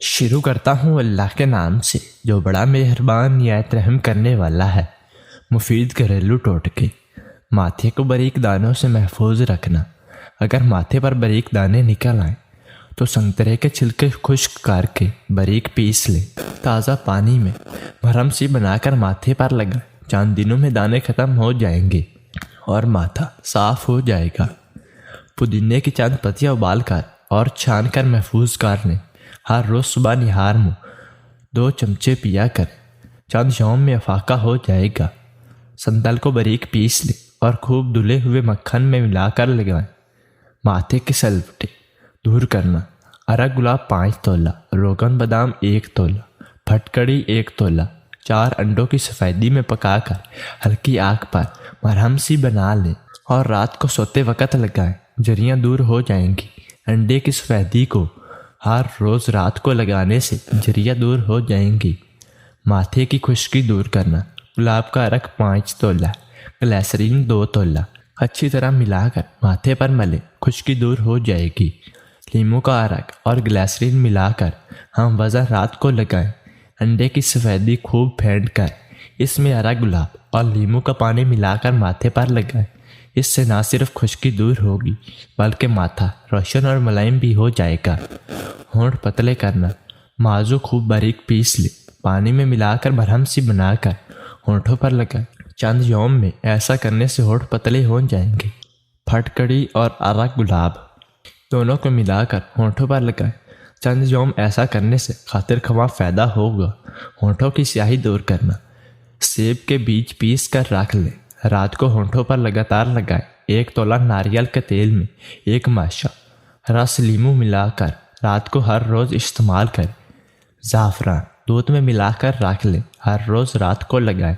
شروع کرتا ہوں اللہ کے نام سے جو بڑا مہربان نہایت رحم کرنے والا ہے۔ مفید گھریلو ٹوٹکے۔ ماتھے کو باریک دانوں سے محفوظ رکھنا۔ اگر ماتھے پر باریک دانے نکل آئیں تو سنترے کے چھلکے خشک کر کے باریک پیس لیں۔ تازہ پانی میں مرہم سی بنا کر ماتھے پر لگائیں۔ چند دنوں میں دانے ختم ہو جائیں گے اور ماتھا صاف ہو جائے گا۔ پودینے کی چند پتیاں ابال کر اور چھان کر محفوظ کر لیں۔ ہر روز صبح نہار منہ 2 چمچے پیا کریں۔ چند یوم میں افاقہ ہو جائے گا۔ سندل کو باریک پیس لیں اور خوب دھلے ہوئے مکھن میں ملا کر لگائیں۔ ماتھے کے سلوٹے دور کرنا۔ ارگ گلاب 5 تولہ، روغن بادام 1 تولہ، پھٹکڑی 1 تولہ، 4 انڈوں کی سفیدی میں پکا کر ہلکی آگ پر مرہم سی بنا لیں اور رات کو سوتے وقت لگائیں۔ جریاں دور ہو جائیں گی۔ انڈے کی سفیدی کو ہر روز رات کو لگانے سے جریاں دور ہو جائیں گی۔ ماتھے کی خشکی دور کرنا۔ گلاب کا ارک 5 تولہ، گلیسرین 2 تولہ، اچھی طرح ملا کر ماتھے پر ملیں، خشکی دور ہو جائے گی۔ لیموں کا ارک اور گلیسرین ملا کر ہم وزن رات کو لگائیں۔ انڈے کی سفیدی خوب پھینٹ کر اس میں ارک گلاب اور لیموں کا پانی ملا کر ماتھے پر لگائیں۔ اس سے نہ صرف خشکی دور ہوگی بلکہ ماتھا روشن اور ملائم بھی ہو جائے گا۔ ہونٹ پتلے کرنا۔ ماغزو خوب باریک پیس لیں، پانی میں ملا کر مرہم سی بنا کر ہونٹوں پر لگائیں۔ چند یوم میں ایسا کرنے سے ہونٹ پتلے ہو جائیں گے۔ پھٹکڑی اور ارک گلاب دونوں کو ملا کر ہونٹوں پر لگائیں۔ چند یوم ایسا کرنے سے خاطر خواہ فائدہ ہوگا۔ ہونٹوں کی سیاہی دور کرنا۔ سیب کے بیج پیس کر رکھ لیں، رات کو ہونٹوں پر لگاتار لگائیں۔ 1 تولہ ناریل کے تیل میں 1 ماشا رس لیموں ملا کر رات کو ہر روز استعمال کریں۔ زعفران دودھ میں ملا کر رکھ لیں، ہر روز رات کو لگائیں۔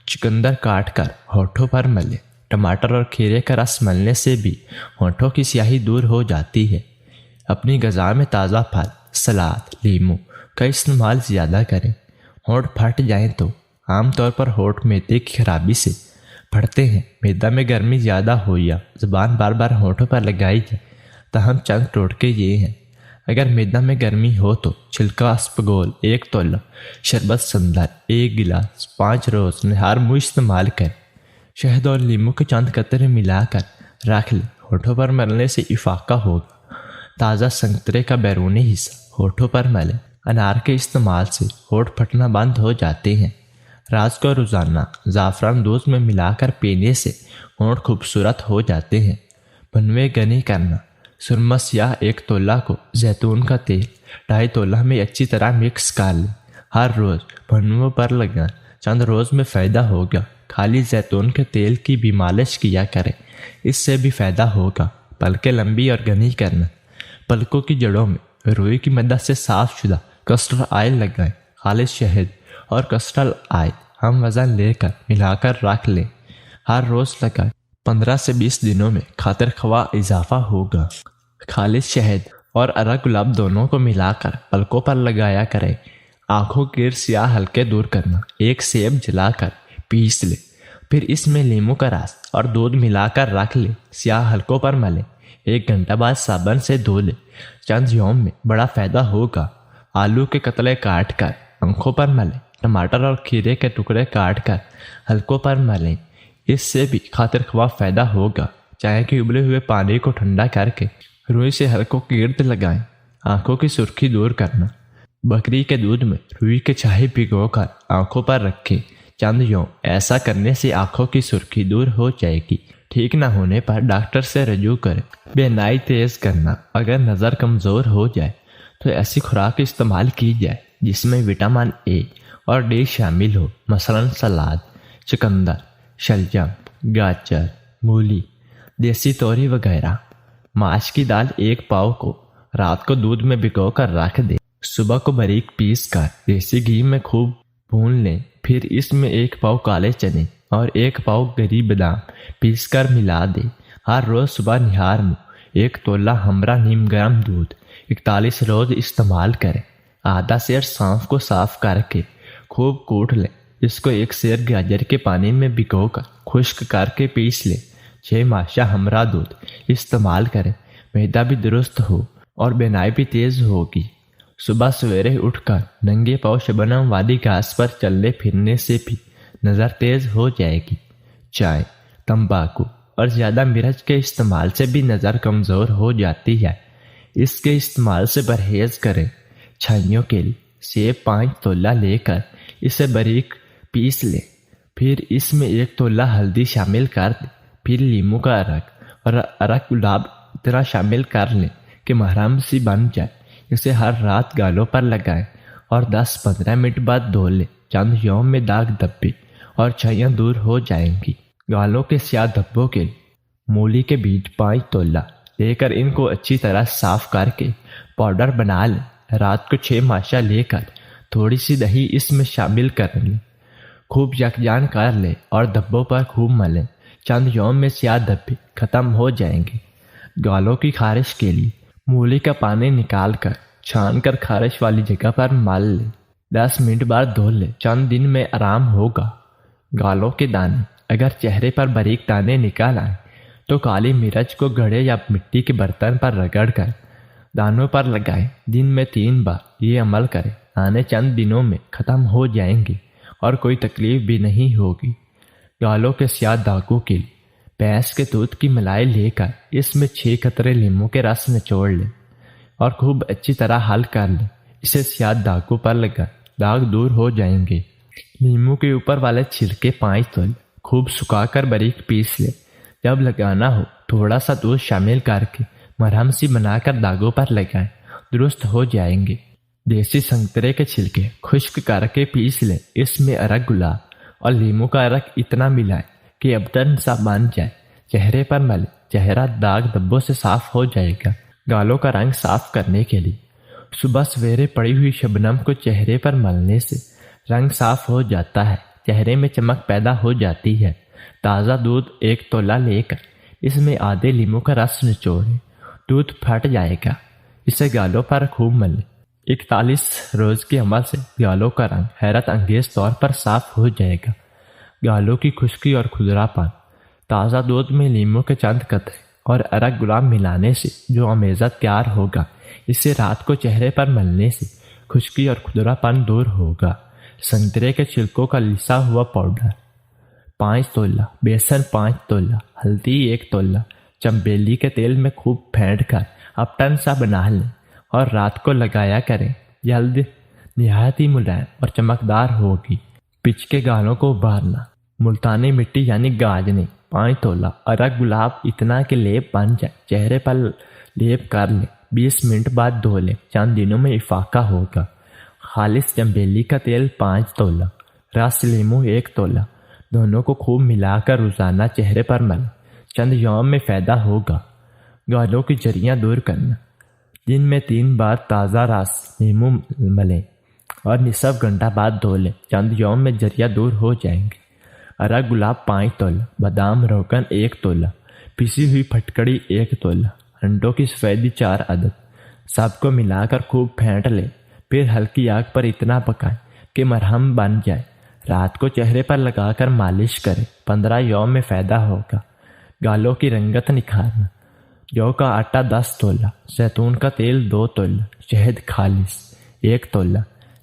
چقندر کاٹ کر ہونٹوں پر ملیں۔ ٹماٹر اور کھیرے کا رس ملنے سے بھی ہونٹوں کی سیاہی دور ہو جاتی ہے۔ اپنی غذا میں تازہ پھل، سلاد، لیموں کا استعمال زیادہ کریں۔ ہونٹ پھٹ جائیں تو عام طور پر ہونٹ معدے کی خرابی سے پھٹتے ہیں۔ معدہ میں گرمی زیادہ ہو یا زبان بار بار ہونٹوں پر لگائی جائے تاہم چند ٹوٹکے یہ ہیں۔ اگر معدہ میں گرمی ہو تو چھلکا اسپغول 1 تولہ، شربت سندل 1 گلاس 5 روز نہار منہ استعمال کریں۔ شہد اور لیموں کے چند قطرے ملا کر رکھ لیں، ہونٹوں پر ملنے سے افاقہ ہوگا۔ تازہ سنترے کا بیرونی حصہ ہونٹوں پر ملیں۔ انار کے استعمال سے ہونٹ پھٹنا بند ہو جاتے ہیں۔ رات کو روزانہ زعفران دودھ میں ملا کر پینے سے ہونٹ خوبصورت ہو جاتے ہیں۔ بھنوے گنی کرنا۔ سرما سیاہ 1 تولہ کو زیتون کا تیل 2.5 تولہ میں اچھی طرح مکس کر لیں، ہر روز بھنووں پر لگائیں۔ چند روز میں فائدہ ہوگا۔ خالی زیتون کے تیل کی بھی مالش کیا کریں، اس سے بھی فائدہ ہوگا۔ پلکیں لمبی اور گھنی کرنا۔ پلکوں کی جڑوں میں روئی کی مدد سے صاف شدہ کسٹر آئل لگائیں۔ خالص شہد اور کسٹر آئل ہم وزن لے کر ملا کر رکھ لیں، ہر روز لگائیں۔ 15 سے 20 دنوں میں خاطر خواہ اضافہ ہوگا۔ خالص شہد اور ارگ گلاب دونوں کو ملا کر پلکوں پر لگایا کریں۔ آنکھوں کے سیاہ ہلکے دور کرنا۔ 1 سیب جلا کر پیس لیں، پھر اس میں لیموں کا رس اور دودھ ملا کر رکھ لیں، سیاہ ہلکوں پر ملیں۔ 1 گھنٹہ بعد صابن سے دھو لیں۔ چند یوم میں بڑا فائدہ ہوگا۔ آلو کے قطرے کاٹ کر آنکھوں پر ملیں۔ ٹماٹر اور کھیرے کے ٹکڑے کاٹ کر ہلکوں پر ملیں، اس سے بھی خاطر خواہ فائدہ ہوگا۔ چائے کے ابلے ہوئے پانی کو ٹھنڈا کر کے روئی سے ہلکوں کے گرد لگائیں۔ آنکھوں کی سرخی دور کرنا۔ بکری کے دودھ میں روئی کے چھاہے بھگو کر آنکھوں پر رکھیں۔ چند یوم ایسا کرنے سے آنکھوں کی سرخی دور ہو جائے گی۔ ٹھیک نہ ہونے پر ڈاکٹر سے رجوع کریں۔ بینائی تیز کرنا۔ اگر نظر کمزور ہو جائے تو ایسی خوراک استعمال کی جائے جس میں وٹامن اے اور ڈی شامل ہو، مثلاً سلاد، چقندر، شلجم، گاجر، مولی، دیسی توری وغیرہ۔ ماش کی دال 1 پاؤ کو رات کو دودھ میں بھگو کر رکھ دیں، صبح کو باریک پیس کر دیسی گھی میں خوب بھون لیں، پھر اس میں 1 پاؤ کالے چنے اور 1 پاؤ گری بادام پیس کر ملا دیں۔ ہر روز صبح نہار منہ 1 تولہ ہمرا نیم گرم دودھ 41 روز استعمال کریں۔ آدھا سیر سونف کو صاف کر کے خوب کوٹ لیں، اس کو 1 سیر گاجر کے پانی میں بھگو کر خشک کر کے پیس لیں۔ 6 ماشا ہمرا دودھ استعمال کریں، معدہ بھی درست ہو اور بینائی بھی تیز ہوگی۔ صبح سویرے اٹھ کر ننگے پاؤں شبنم والی گھاس پر چلنے پھرنے سے بھی نظر تیز ہو جائے گی۔ چائے، تمباکو اور زیادہ مرچ کے استعمال سے بھی نظر کمزور ہو جاتی ہے۔ اس کے استعمال سے پرہیز کریں۔ چھائیوں کے لیے سیب 5 تولہ لے کر اسے باریک پیس لیں، پھر اس میں 1 تولہ ہلدی شامل کر دیں، پھر لیموں کا عرق اور عرق گلاب اتنا شامل کر لیں کہ مرہم سی بن جائے۔ اسے ہر رات گالوں پر لگائیں اور 10-15 منٹ بعد دھو لیں۔ چند یوم میں داغ دھبے اور چھائیاں دور ہو جائیں گی۔ گالوں کے سیاہ دھبوں کے لیے مولی کے بیج 5 تولہ لے کر ان کو اچھی طرح صاف کر کے پاؤڈر بنا لیں۔ رات کو 6 ماشا لے کر تھوڑی سی دہی اس میں شامل کر لیں، خوب یکجان کر لیں اور دھبوں پر خوب ملیں۔ چند یوم میں سیاہ دھبے ختم ہو جائیں گے۔ گالوں کی خارش کے لیے مولی کا پانی نکال کر چھان کر خارش والی جگہ پر مل لیں، 10 منٹ بعد دھو لیں، چند دن میں آرام ہوگا۔ گالوں کے دانے، اگر چہرے پر باریک دانے نکال آئیں تو کالی مرچ کو گھڑے یا مٹی کے برتن پر رگڑ کر دانوں پر لگائیں۔ دن میں 3 بار یہ عمل کریں، دانے چند دنوں میں ختم ہو جائیں گے اور کوئی تکلیف بھی نہیں ہوگی۔ گالوں کے سیاہ داغوں کے لیے بھینس کے دودھ کی ملائی لے کر اس میں 6 قطرے لیموں کے رس نچوڑ لیں اور خوب اچھی طرح حل کر لیں۔ اسے سیاہ داغوں پر لگائیں، داغ دور ہو جائیں گے۔ لیموں کے اوپر والے چھلکے 5 تولہ خوب سکھا کر باریک پیس لیں۔ جب لگانا ہو تھوڑا سا دودھ شامل کر کے مرہم سی بنا کر داغوں پر لگائیں، درست ہو جائیں گے۔ دیسی سنترے کے چھلکے خشک کر کے پیس لیں، اس میں عرق گلاب اور لیموں کا عرق اتنا ملائیں کہ ابدن سا بن جائے، چہرے پر ملیں، چہرہ داغ دھبوں سے صاف ہو جائے گا۔ گالوں کا رنگ صاف کرنے کے لیے صبح سویرے پڑی ہوئی شبنم کو چہرے پر ملنے سے رنگ صاف ہو جاتا ہے، چہرے میں چمک پیدا ہو جاتی ہے۔ تازہ دودھ 1 تولہ لے کر اس میں آدھے لیموں کا رس نچوڑیں، دودھ پھٹ جائے گا، اسے گالوں پر خوب ملیں۔ 41 روز کے عمل سے گالوں کا رنگ حیرت انگیز طور پر صاف ہو جائے گا۔ گالوں کی خشکی اور کھدرا پن، تازہ دودھ میں لیموں کے چند قطرے اور عرق گلاب ملانے سے جو امیزہ تیار ہوگا، اسے رات کو چہرے پر ملنے سے خشکی اور کھدرا پن دور ہوگا۔ سنترے کے چھلکوں کا لسا ہوا پاؤڈر 5 تولہ، بیسن 5 تولہ، ہلدی 1 تولہ، چمبیلی کے تیل میں خوب پھینٹ کر اپٹن سا بنا لیں اور رات کو لگایا کریں۔ جلد نہایت ہی ملائم اور چمکدار ہوگی۔ پچ کے گالوں کو ابھارنا، ملتانی مٹی یعنی گاجنی 5 تولہ، عرق گلاب اتنا کہ لیپ بن جائے، چہرے پر لیپ کر لیں، 20 منٹ بعد دھو لیں، چند دنوں میں افاقہ ہوگا۔ خالص چمبیلی کا تیل 5 تولہ، رس لیموں 1 تولہ، دونوں کو خوب ملا کر روزانہ چہرے پر ملیں، چند یوم میں فائدہ ہوگا۔ گالوں کی جریاں دور کرنا، دن میں 3 بار تازہ رس لیموں ملیں اور نصف گھنٹہ بعد دھو لیں، چند یوم میں جریاں دور ہو جائیں گے۔ عرق گلاب 5 تولہ، بادام روغن 1 تولہ، پسی ہوئی پھٹکڑی 1 تولہ، انڈوں کی سفیدی 4 عدد، سب کو ملا کر خوب پھینٹ لیں، پھر ہلکی آگ پر اتنا پکائیں کہ مرہم بن جائے۔ رات کو چہرے پر لگا کر مالش کریں، 15 یوم میں فائدہ ہوگا۔ گالوں کی رنگت نکھارنا، جو کا آٹا 10 تولہ، زیتون کا تیل 2 تولہ، شہد خالص 1 تولہ،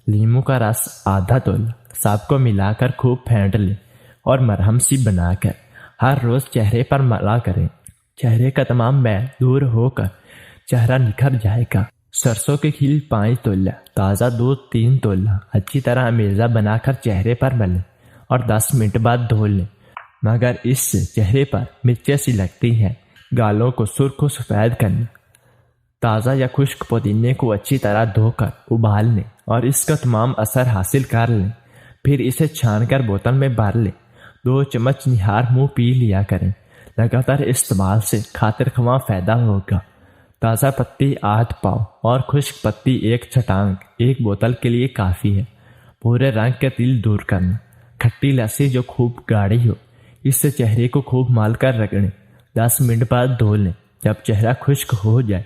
لیموں کا رس آدھا تولہ، سب کو ملا کر خوب پھینٹ لیں اور مرہم سی بنا کر ہر روز چہرے پر ملا کریں۔ چہرے کا تمام میل دور ہو کر چہرہ نکھر جائے گا۔ سرسوں کے کھیل 5 تولہ، تازہ دودھ 3 تولہ، اچھی طرح امیزہ بنا کر چہرے پر ملیں اور 10 منٹ بعد دھو لیں، مگر اس سے چہرے پر مرچیں سی لگتی ہیں۔ گالوں کو سرخ و سفید کرنا، تازہ یا خشک پودینے کو اچھی طرح دھو کر ابال لیں اور اس کا تمام اثر حاصل کر لیں، پھر اسے چھان کر بوتل میں بھر لیں، 2 چمچ نہار منہ پی لیا کریں۔ لگاتار استعمال سے خاطر خواہ فائدہ ہوگا۔ تازہ پتی آدھ پاؤ اور خشک پتی 1 چھٹانک 1 بوتل کے لیے کافی ہے۔ پورے رنگ کے تل دور کرنا، کھٹی لسی جو خوب گاڑھی ہو، اس سے چہرے کو خوب مال کر رگڑیں، 10 منٹ بعد دھو لیں۔ جب چہرہ خشک ہو جائے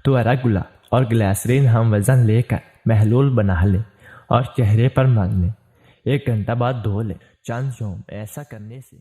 تو عرق گلاب اور گلیسرین ہم وزن لے کر محلول بنا لیں اور چہرے پر مل لیں، 1 گھنٹہ بعد دھو لیں۔ چند یوم ایسا کرنے سے